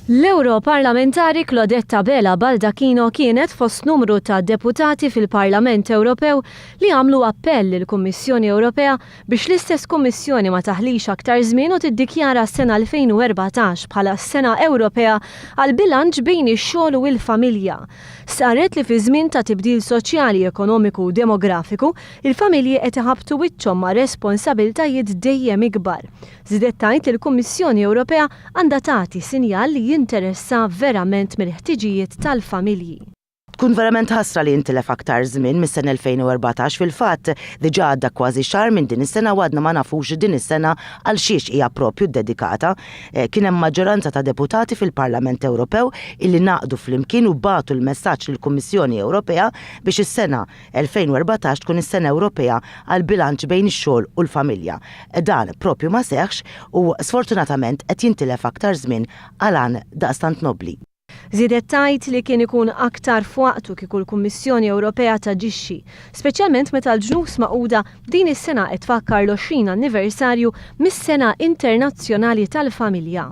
L-Ewroparlamentari Claudette Abela Baldacchino kienet fost numru ta' deputati fil-Parlament Ewropew li għamlu appell lill-Kummissjoni Ewropea biex l-istess Kummissjoni ma taħlix aktar żmien u tiddikjara s-Sena 2014 bħala s-Sena Ewropea Għall-Bilanċ bejn ix-Xogħol u l-Familja. Saret li fi żmien ta' tibdil soċjali, ekonomiku u demografiku, il-familji qed iħabbtu wiċċhom ma' responsabiltajiet dejjem ikbar. Żidet tgħid li l-Kummissjoni Ewropea għandha tagħti sinjal li jinteressa verament mill-ħtiġijiet tal-familji. Tkun verament ħasra li jintilef aktar żmien mis-sena 2014 fil-fatt diġà għadda kważi xahar minn din is-sena u għadna ma nafux din is-sena għal xiex hija proprju ddedikata. Kien hemm maġġoranza ta' deputati fil-Parlament Ewropew illi naqdu flimkien u bagħtu l-messaġġ lill-Kummissjoni Ewropea biex is-sena 2014 tkun is-Sena Ewropea Għall-Bilanċ bejn ix-Xogħol u l-Familja. Dan proprju ma seħħx u sfortunatament qed jintilef aktar żmien għal għan daqstant nobbli. Żiedet tgħid li kien ikun aktar f'waqtu kieku l-Kummissjoni Ewropea taġixxi, speċjalment meta l-ġnus Magħquda din is-sena qed tfakkar l-20 anniversarju mis-Sena Internazzjonali tal-Familja.